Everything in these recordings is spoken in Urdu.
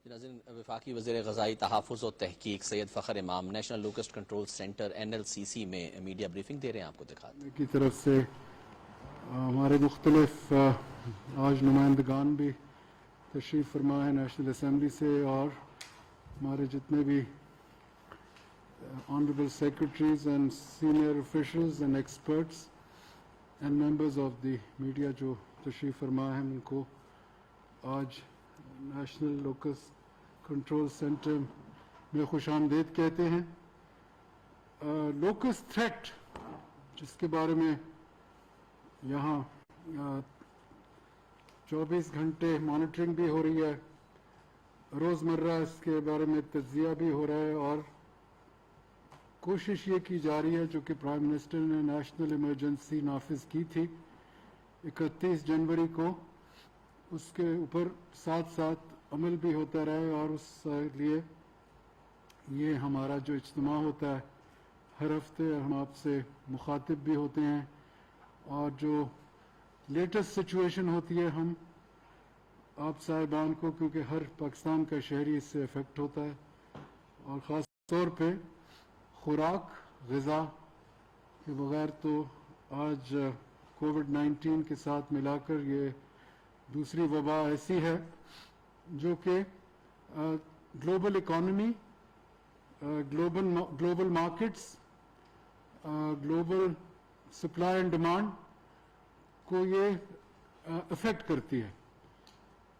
ناظرین، وفاقی وزیر غذائی تحفظ و تحقیق سید فخر امام national locust control centre NLCC میں میڈیا بریفنگ دے رہے ہیں. آپ کو دکھاتے ہیں کی طرف سے ہمارے مختلف آج نمائندگان بھی تشریف فرما ہے نیشنل اسمبلی سے، اور ہمارے جتنے بھی honourable secretaries and senior officials and experts and members of the media جو تشریف فرما ہیں، ان کو آج نیشنل لوکس کنٹرول سینٹر میں خوش آمدید کہتے ہیں. لوکس تھریٹ جس کے بارے میں یہاں 24 گھنٹے مانیٹرنگ بھی ہو رہی ہے، روزمرہ اس کے بارے میں تجزیہ بھی ہو رہا ہے، اور کوشش یہ کی جا رہی ہے جو کہ پرائم منسٹر نے نیشنل ایمرجنسی نافذ کی تھی 31 جنوری کو، اس کے اوپر ساتھ ساتھ عمل بھی ہوتا رہے. اور اس لیے یہ ہمارا جو اجتماع ہوتا ہے ہر ہفتے، ہم آپ سے مخاطب بھی ہوتے ہیں، اور جو لیٹسٹ سچویشن ہوتی ہے ہم آپ صاحبان کو، کیونکہ ہر پاکستان کا شہری اس سے افیکٹ ہوتا ہے، اور خاص طور پہ خوراک غذا کے بغیر تو آج کووڈ-19 کے ساتھ ملا کر یہ دوسری وبا ایسی ہے جو کہ global economy, global markets, global supply and demand کو یہ افیکٹ کرتی ہے.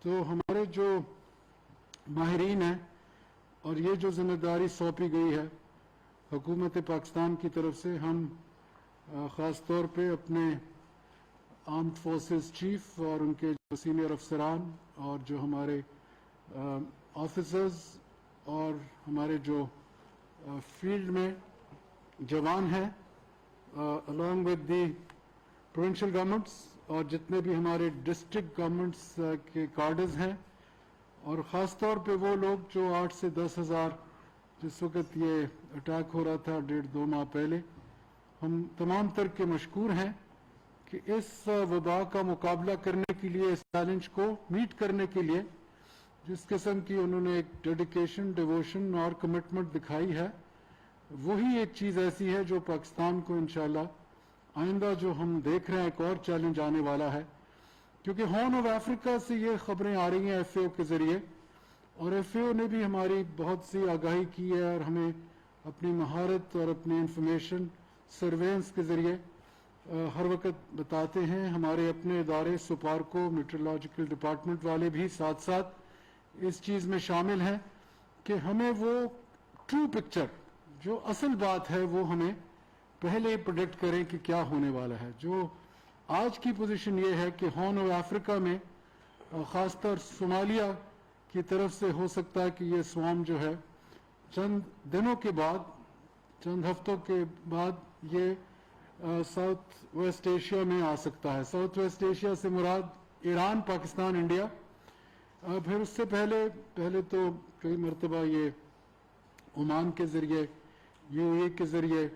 تو ہمارے جو ماہرین ہیں، اور یہ جو ذمہ داری سونپی گئی ہے حکومت پاکستان کی طرف سے، ہم خاص طور پہ اپنے آرمڈ فورسز چیف اور ان کے جو سینئر افسران اور جو ہمارے آفیسرز اور ہمارے جو فیلڈ میں جوان ہیں، along with the provincial governments اور جتنے بھی ہمارے ڈسٹرکٹ گورنمنٹس کے کارڈز ہیں، اور خاص طور پہ وہ لوگ جو 8 سے 10 ہزار جس وقت یہ اٹیک ہو رہا تھا 1.5-2 ماہ پہلے، ہم تمام تر کے مشکور ہیں کہ اس وبا کا مقابلہ کرنے کے لیے، اس چیلنج کو میٹ کرنے کے لیے جس قسم کی انہوں نے ایک ڈیڈیکیشن، ڈیووشن اور کمٹمنٹ دکھائی ہے، وہی ایک چیز ایسی ہے جو پاکستان کو انشاءاللہ آئندہ جو ہم دیکھ رہے ہیں ایک اور چیلنج آنے والا ہے. کیونکہ ہارن آف افریقہ سے یہ خبریں آ رہی ہیں FAO کے ذریعے، اور FAO نے بھی ہماری بہت سی آگاہی کی ہے، اور ہمیں اپنی مہارت اور اپنی انفارمیشن سرویلنس کے ذریعے ہر وقت بتاتے ہیں. ہمارے اپنے ادارے سپارکو، میٹرولوجیکل ڈپارٹمنٹ والے بھی ساتھ ساتھ اس چیز میں شامل ہیں کہ ہمیں وہ ٹرو پکچر، جو اصل بات ہے، وہ ہمیں پہلے پریڈکٹ کریں کہ کیا ہونے والا ہے. جو آج کی پوزیشن یہ ہے کہ ہارن آف افریقہ میں خاص طور صومالیہ کی طرف سے ہو سکتا ہے کہ یہ سوام جو ہے چند دنوں کے بعد، چند ہفتوں کے بعد یہ ساؤتھ ویسٹ ایشیا میں آ سکتا ہے. ساؤتھ ویسٹ ایشیا سے مراد ایران، پاکستان، انڈیا. پھر اس سے پہلے تو کئی مرتبہ یہ عمان کے ذریعے، UAE کے ذریعے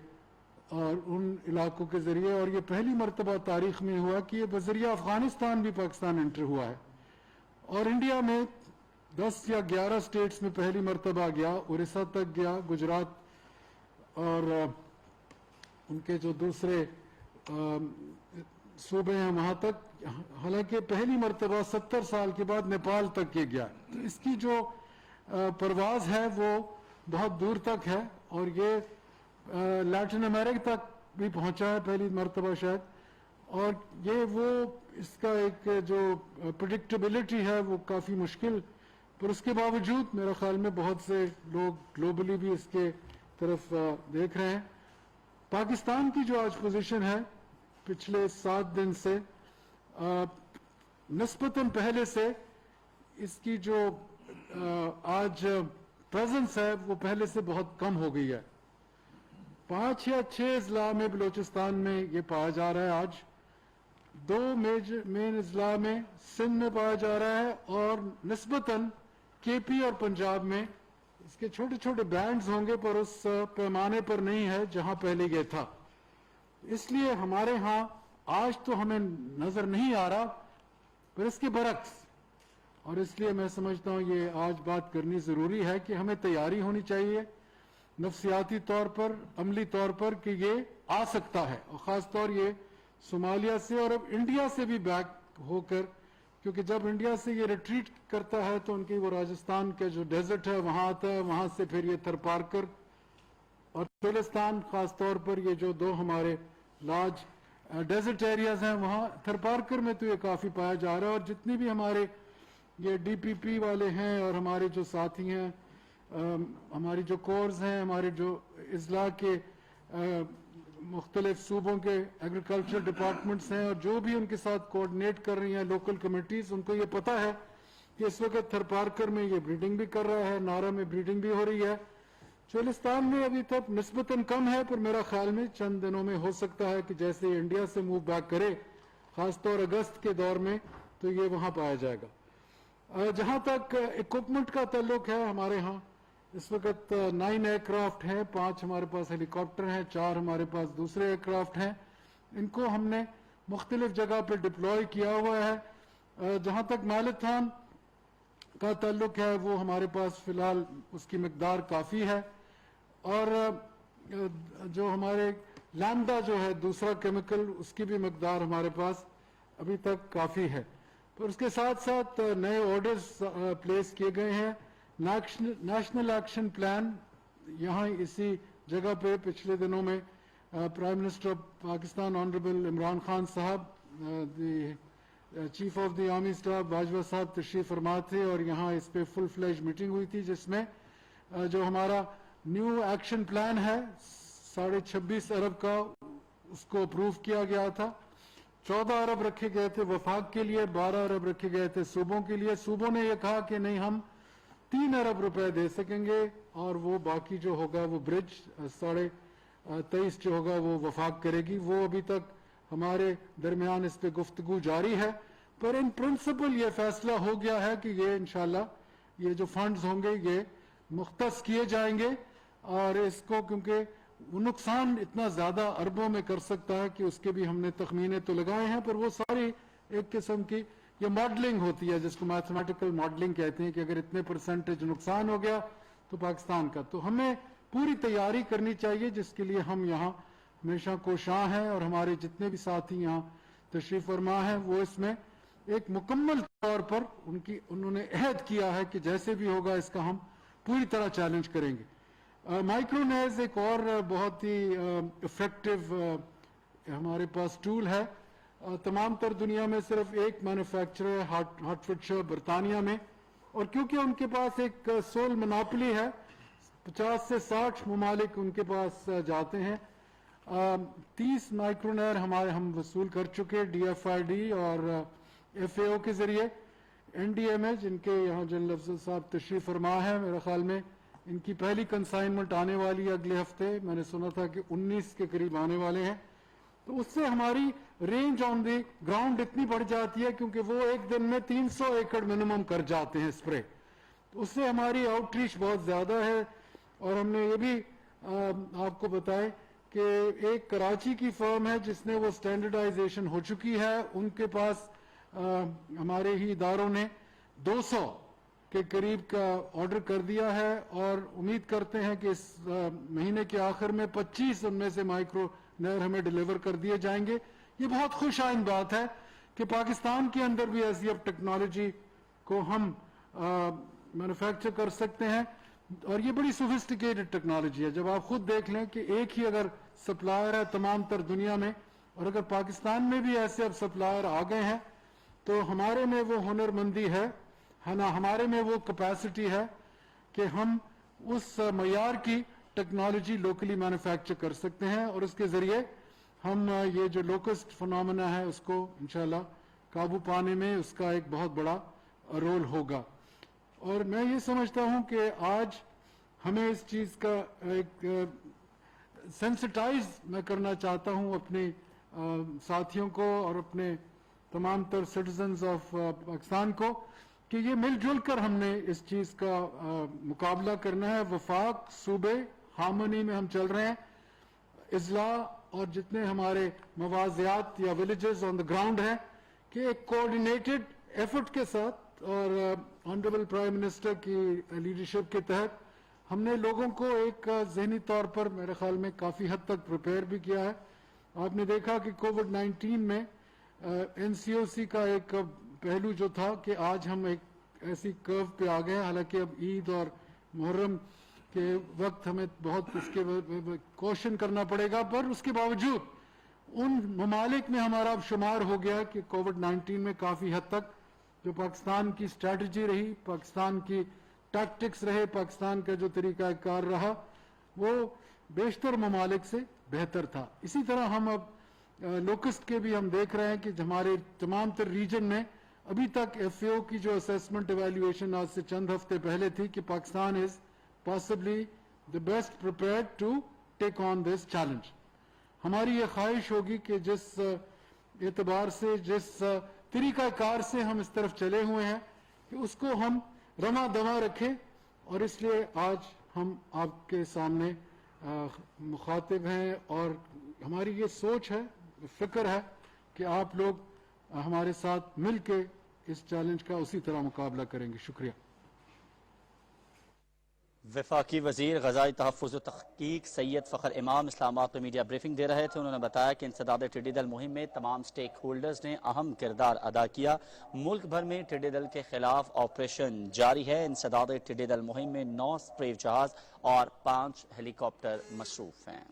اور ان علاقوں کے ذریعے، اور یہ پہلی مرتبہ تاریخ میں ہوا کہ یہ بذریعہ افغانستان بھی پاکستان انٹر ہوا ہے. اور انڈیا میں 10 یا 11 اسٹیٹس میں پہلی مرتبہ گیا، اڑیسہ تک گیا، گجرات اور ان کے جو دوسرے صوبے ہیں وہاں تک. حالانکہ پہلی مرتبہ 70 سال کے بعد نیپال تک یہ گیا. تو اس کی جو پرواز ہے وہ بہت دور تک ہے، اور یہ لیٹن امریکہ تک بھی پہنچا ہے پہلی مرتبہ شاید. اور یہ وہ اس کا ایک جو پریڈکٹیبلٹی ہے وہ کافی مشکل، پر اس کے باوجود میرا خیال میں بہت سے لوگ گلوبلی بھی اس کے طرف دیکھ رہے ہیں. پاکستان کی جو آج پوزیشن ہے پچھلے 7 دن سے نسبتاً پہلے سے، اس کی جو آج پریزنس ہے وہ پہلے سے بہت کم ہو گئی ہے. 5 یا 6 اضلاع میں بلوچستان میں یہ پایا جا رہا ہے آج. 2 مین اضلاع میں سندھ میں پایا جا رہا ہے، اور نسبتاً KP اور پنجاب میں اس کے چھوٹے چھوٹے بینڈز ہوں گے، پر اس پیمانے پر نہیں ہے جہاں پہلے یہ تھا. اس لیے ہمارے ہاں آج تو ہمیں نظر نہیں آ رہا، پر اس کے برعکس اور اس لیے میں سمجھتا ہوں یہ آج بات کرنی ضروری ہے کہ ہمیں تیاری ہونی چاہیے نفسیاتی طور پر، عملی طور پر، کہ یہ آ سکتا ہے، اور خاص طور یہ صومالیہ سے اور اب انڈیا سے بھی بیک ہو کر، کیونکہ جب انڈیا سے یہ ریٹریٹ کرتا ہے تو ان کی وہ راجستھان کے جو ڈیزرٹ ہے وہاں آتا ہے، وہاں سے پھر یہ تھرپارکر اور چولستان، خاص طور پر یہ جو دو ہمارے لارج ڈیزرٹ ایریاز ہیں، وہاں تھرپارکر میں تو یہ کافی پایا جا رہا ہے. اور جتنی بھی ہمارے یہ ڈی پی پی والے ہیں اور ہمارے جو ساتھی ہیں، ہماری جو کورز ہیں، ہمارے جو اضلاع کے مختلف صوبوں کے ایگریکلچر ڈپارٹمنٹس ہیں، اور جو بھی ان کے ساتھ کوآرڈینیٹ کر رہی ہیں لوکل کمیٹیز، ان کو یہ پتہ ہے کہ اس وقت تھرپارکر میں یہ بریڈنگ بھی کر رہا ہے، نارا میں بریڈنگ بھی ہو رہی ہے. چولستان میں ابھی تک نسبتاً کم ہے، پر میرا خیال میں چند دنوں میں ہو سکتا ہے کہ جیسے انڈیا سے موو بیک کرے، خاص طور اگست کے دور میں، تو یہ وہاں پایا جائے گا. جہاں تک اکوپمنٹ کا تعلق ہے، ہمارے ہاں اس وقت 9 ایئر کرافٹ ہیں، 5 ہمارے پاس ہیلی کاپٹر ہیں، 4 ہمارے پاس دوسرے ایئر کرافٹ ہیں. ان کو ہم نے مختلف جگہ پہ ڈپلوائے کیا ہوا ہے. جہاں تک میلاتھن کا تعلق ہے، وہ ہمارے پاس فی الحال اس کی مقدار کافی ہے. اور جو ہمارے لیمڈا جو ہے دوسرا کیمیکل، اس کی بھی مقدار ہمارے پاس ابھی تک کافی ہے. پر اس کے ساتھ ساتھ نئے آرڈرز پلیس کیے گئے ہیں. نیشنل ایکشن پلان یہاں اسی جگہ پہ پچھلے دنوں میں prime minister of Pakistan honourable Imran Khan صاحب، chief of the army staff Bajwa صاحب تشریف فرما تھے، اور یہاں اس پہ فل فلیج میٹنگ ہوئی تھی، جس میں جو ہمارا نیو ایکشن پلان ہے 26.5 ارب کا، اس کو اپروو کیا گیا تھا. 14 ارب رکھے گئے تھے وفاق کے لیے، 12 ارب رکھے گئے تھے صوبوں کے لیے. صوبوں نے یہ کہا کہ نہیں، ہم 3 ارب روپے دے سکیں گے، اور وہ باقی جو ہوگا وہ برج 23.5 جو ہوگا وہ وفاق کرے گی. وہ ابھی تک ہمارے درمیان اس پہ گفتگو جاری ہے، پر ان پرنسپل یہ فیصلہ ہو گیا ہے کہ یہ انشاءاللہ یہ جو فنڈز ہوں گے یہ مختص کیے جائیں گے. اور اس کو کیونکہ وہ نقصان اتنا زیادہ اربوں میں کر سکتا ہے کہ اس کے بھی ہم نے تخمینے تو لگائے ہیں، پر وہ ساری ایک قسم کی یہ ماڈلنگ ہوتی ہے، جس کو میتھمیٹیکل ماڈلنگ کہتے ہیں، کہ اگر اتنے پرسنٹیج نقصان ہو گیا تو پاکستان کا. تو ہمیں پوری تیاری کرنی چاہیے، جس کے لیے ہم یہاں ہمیشہ کوشاں ہیں، اور ہمارے جتنے بھی ساتھی یہاں تشریف فرما ہیں وہ اس میں ایک مکمل طور پر انہوں نے عہد کیا ہے کہ جیسے بھی ہوگا اس کا ہم پوری طرح چیلنج کریں گے. مائکرونیز ایک اور بہت ہی افیکٹو ہمارے پاس ٹول ہے. تمام تر دنیا میں صرف ایک مینوفیکچرر ہے، ہارٹفورڈشائر برطانیہ میں، اور کیونکہ ان کے پاس ایک سول مناپلی ہے، 50 سے 60 ممالک ان کے پاس جاتے ہیں. 30 مائکرونیر ہم وصول کر چکے ڈی ایف آئی ڈی اور ایف اے او کے ذریعے. این ڈی ایم اے جن کے یہاں جنرل افضل صاحب تشریف فرما ہے، میرے خیال میں ان کی پہلی کنسائنمنٹ آنے والی ہے اگلے ہفتے. میں نے سنا تھا کہ 19 کے قریب آنے والے ہیں. تو اس سے ہماری رینج آن دی گراؤنڈ اتنی بڑھ جاتی ہے، کیونکہ وہ ایک دن میں 300 ایکڑ منیمم کر جاتے ہیں اسپرے. تو اس سے ہماری آؤٹ ریچ بہت زیادہ ہے. اور ہم نے یہ بھی آپ کو بتائیں کہ ایک کراچی کی فرم ہے جس نے وہ سٹینڈرڈائزیشن ہو چکی ہے، ان کے پاس ہمارے ہی اداروں نے 200 کے قریب کا آرڈر کر دیا ہے، اور امید کرتے ہیں کہ اس مہینے کے آخر میں 25 ان میں سے مائکرو نیر ہمیں ڈیلیور کر دیے جائیں گے. یہ بہت خوش آئند بات ہے کہ پاکستان کے اندر بھی ایسی اب ٹیکنالوجی کو ہم مینوفیکچر کر سکتے ہیں، اور یہ بڑی سوفسٹیکیٹڈ ٹیکنالوجی ہے. جب آپ خود دیکھ لیں کہ ایک ہی اگر سپلائر ہے تمام تر دنیا میں، اور اگر پاکستان میں بھی ایسے اب سپلائر آ گئے ہیں، تو ہمارے میں وہ ہنر مندی ہے نا، ہمارے میں وہ کیپیسٹی ہے کہ ہم اس معیار کی ٹیکنالوجی لوکلی مینوفیکچر کر سکتے ہیں، اور اس کے ذریعے ہم یہ جو لوکسٹ فنامنا ہے اس کو انشاءاللہ قابو پانے میں اس کا ایک بہت بڑا رول ہوگا. اور میں یہ سمجھتا ہوں کہ آج ہمیں اس چیز کا ایک سینسٹائز میں کرنا چاہتا ہوں اپنے ساتھیوں کو اور اپنے تمام تر سٹیزنز آف پاکستان کو، کہ یہ مل جل کر ہم نے اس چیز کا مقابلہ کرنا ہے. وفاق، صوبے ہارمونی میں ہم چل رہے ہیں. اضلاع اور جتنے ہمارے مواضعات یا ولیجز آن دا گراؤنڈ ہیں، کہ ایک کوآرڈینیٹڈ ایفرٹ کے ساتھ اور آنریبل پرائم منسٹر کی لیڈرشپ کے تحت ہم نے لوگوں کو ایک ذہنی طور پر میرے خیال میں کافی حد تک پریپیئر بھی کیا ہے. آپ نے دیکھا کہ کووڈ-19 میں NCOC کا ایک پہلو جو تھا کہ آج ہم ایک ایسی کرو پہ آ گئے ہیں. حالانکہ اب عید اور محرم کے وقت ہمیں بہت اس کے کوشن کرنا پڑے گا, پر اس کے باوجود ان ممالک میں ہمارا اب شمار ہو گیا کہ کووڈ-19 میں کافی حد تک جو پاکستان کی اسٹریٹجی رہی, پاکستان کی ٹیکٹکس رہے, پاکستان کا جو طریقہ کار رہا, وہ بیشتر ممالک سے بہتر تھا. اسی طرح ہم اب لوکسٹ کے بھی ہم دیکھ رہے ہیں کہ ہمارے تمام تر ریجن میں ابھی تک FAO کی جو اسیسمنٹ ایویلیویشن آج سے چند ہفتے پہلے تھی کہ پاکستان از possibly the best prepared to take on this challenge. ہماری یہ خواہش ہوگی کہ جس اعتبار سے جس طریقہ کار سے ہم اس طرف چلے ہوئے ہیں کہ اس کو ہم رواں دواں رکھیں, اور اس لیے آج ہم آپ کے سامنے مخاطب ہیں اور ہماری یہ سوچ ہے, فکر ہے کہ آپ لوگ ہمارے ساتھ مل کے اس چیلنج کا اسی طرح مقابلہ کریں گے. شکریہ. وفاقی وزیر غذائی تحفظ و تحقیق سید فخر امام اسلام آباد میں میڈیا بریفنگ دے رہے تھے. انہوں نے بتایا کہ انسداد ٹڈی دل مہم میں تمام سٹیک ہولڈرز نے اہم کردار ادا کیا. ملک بھر میں ٹڈی دل کے خلاف آپریشن جاری ہے. انسداد ٹڈی دل مہم میں 9 اسپرے جہاز اور 5 ہیلی کاپٹر مصروف ہیں.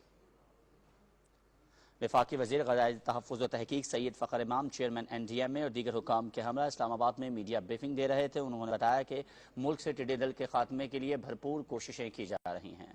وفاقی وزیر غذائی تحفظ و تحقیق سید فخر امام چیئرمین NDMA اور دیگر حکام کے ہمراہ اسلام آباد میں میڈیا بریفنگ دے رہے تھے. انہوں نے بتایا کہ ملک سے ٹڈی دل کے خاتمے کے لیے بھرپور کوششیں کی جا رہی ہیں.